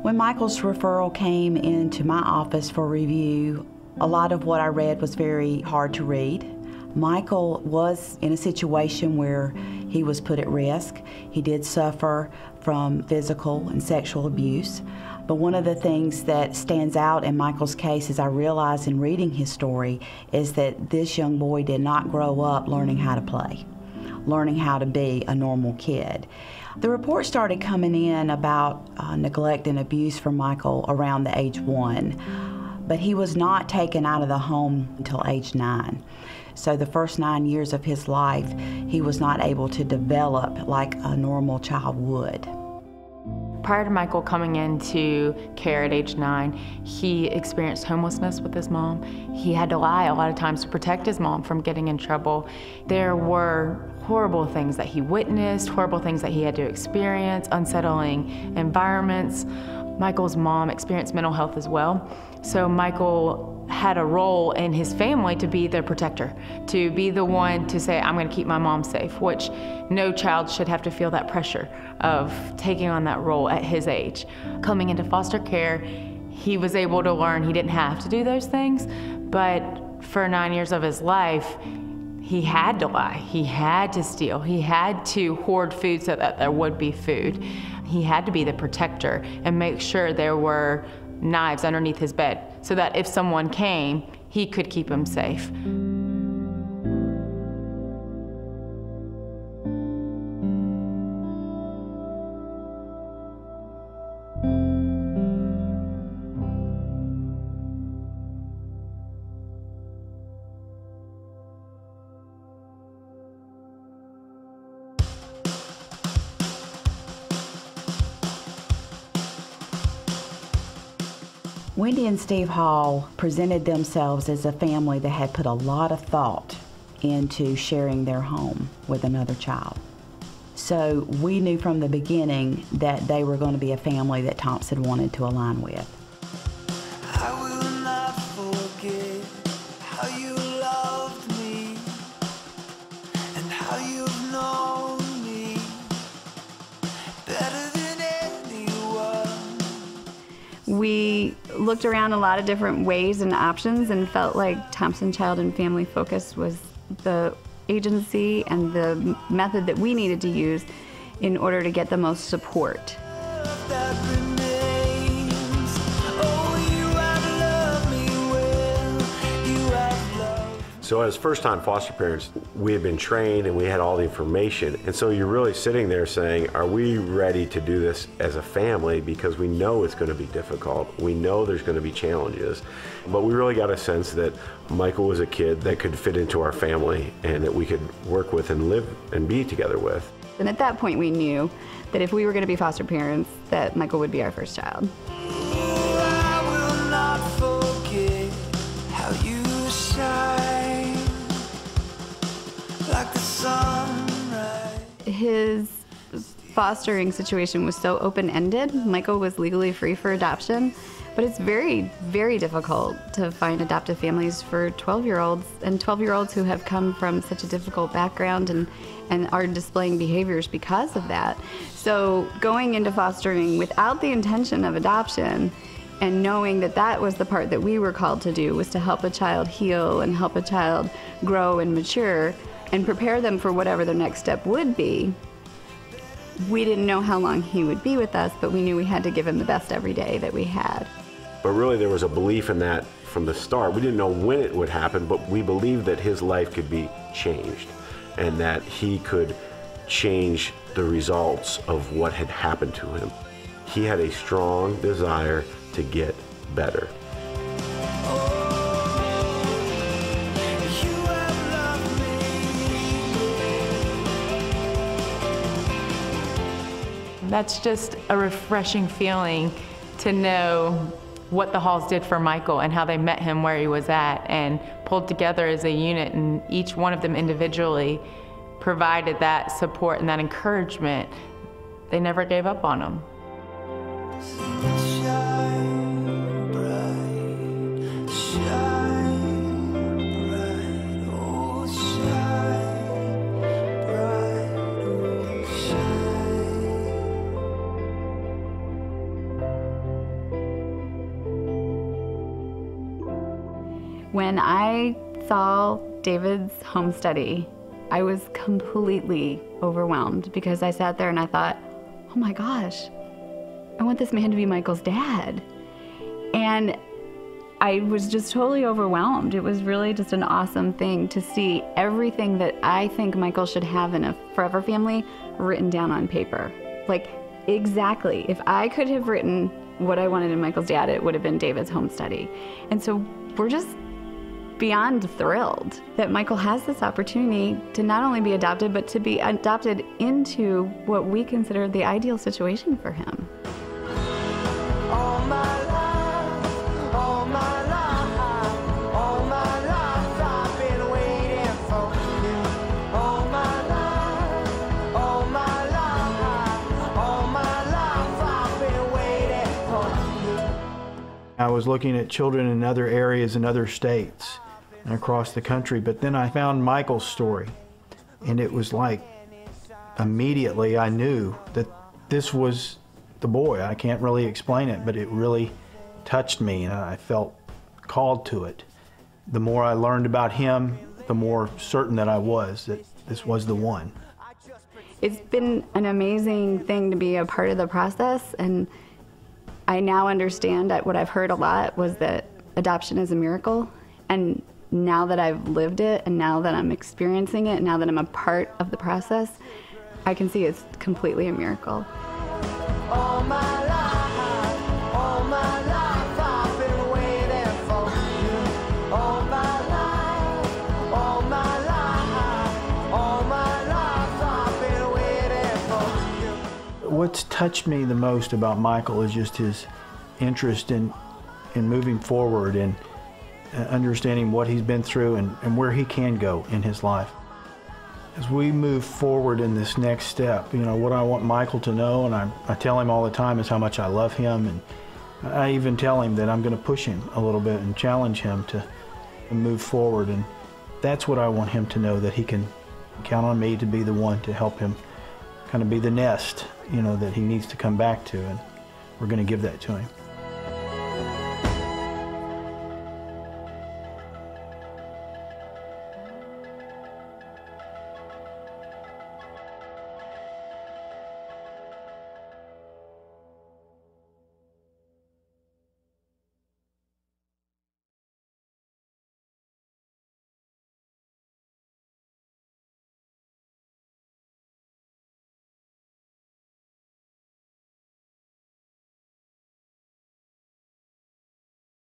When Michael's referral came into my office for review, a lot of what I read was very hard to read. Michael was in a situation where he was put at risk. He did suffer from physical and sexual abuse. But one of the things that stands out in Michael's case, as I realized in reading his story, is that this young boy did not grow up learning how to play, learning how to be a normal kid. The report started coming in about neglect and abuse from Michael around the age 1, but he was not taken out of the home until age 9. So the first 9 years of his life, he was not able to develop like a normal child would. Prior to Michael coming into care at age 9, he experienced homelessness with his mom. He had to lie a lot of times to protect his mom from getting in trouble. There were horrible things that he witnessed, horrible things that he had to experience, unsettling environments. Michael's mom experienced mental health as well. So Michael had a role in his family to be the protector, to be the one to say, I'm going to keep my mom safe, which no child should have to feel that pressure of taking on that role at his age. Coming into foster care, he was able to learn he didn't have to do those things, but for 9 years of his life, he had to lie, he had to steal, he had to hoard food so that there would be food. He had to be the protector and make sure there were knives underneath his bed so that if someone came, he could keep him safe. Wendy and Steve Hall presented themselves as a family that had put a lot of thought into sharing their home with another child. So we knew from the beginning that they were going to be a family that Thompson wanted to align with. I will not forget how you loved me and how you've known me better than anyone. We looked around a lot of different ways and options and felt like Thompson Child and Family Focus was the agency and the method that we needed to use in order to get the most support. So as first-time foster parents, we had been trained and we had all the information. And so you're really sitting there saying, are we ready to do this as a family? Because we know it's going to be difficult. We know there's going to be challenges. But we really got a sense that Michael was a kid that could fit into our family and that we could work with and live and be together with. And at that point we knew that if we were going to be foster parents, that Michael would be our first child. I will not forget how you shine. Like the sunrise. His fostering situation was so open-ended. Michael was legally free for adoption, but it's very, very difficult to find adoptive families for 12-year-olds and 12-year-olds who have come from such a difficult background and are displaying behaviors because of that. So going into fostering without the intention of adoption and knowing that that was the part that we were called to do, was to help a child heal and help a child grow and mature and prepare them for whatever their next step would be. We didn't know how long he would be with us, but we knew we had to give him the best every day that we had. But really there was a belief in that from the start. We didn't know when it would happen, but we believed that his life could be changed and that he could change the results of what had happened to him. He had a strong desire to get better. That's just a refreshing feeling to know what the Halls did for Michael and how they met him where he was at and pulled together as a unit, and each one of them individually provided that support and that encouragement. They never gave up on him. Shine bright, shine bright, oh shine bright, oh shine. When I saw David's home study, I was completely overwhelmed because I sat there and I thought, oh my gosh, I want this man to be Michael's dad. And I was just totally overwhelmed. It was really just an awesome thing to see everything that I think Michael should have in a forever family written down on paper. Like, exactly. If I could have written what I wanted in Michael's dad, it would have been David's home study. And so we're just beyond thrilled that Michael has this opportunity to not only be adopted, but to be adopted into what we consider the ideal situation for him. All my life, all my life, all my life I've been waiting for you. All my life, all my life, all my life I've been waiting for you. I was looking at children in other areas in other states and across the country, but then I found Michael's story, and it was like immediately I knew that this was the boy. I can't really explain it, but it really touched me and I felt called to it. The more I learned about him, the more certain that I was that this was the one. It's been an amazing thing to be a part of the process, and I now understand that what I've heard a lot was that adoption is a miracle, and now that I've lived it and now that I'm experiencing it and now that I'm a part of the process, I can see it's completely a miracle. All my life I've been waiting for you. All my life, all my life, all my life I've been waiting for you. What's touched me the most about Michael is just his interest in moving forward and understanding what he's been through and where he can go in his life. As we move forward in this next step, you know, what I want Michael to know, and I tell him all the time, is how much I love him, and I even tell him that I'm going to push him a little bit and challenge him to move forward, and that's what I want him to know, that he can count on me to be the one to help him kind of be the nest, you know, that he needs to come back to, and we're going to give that to him.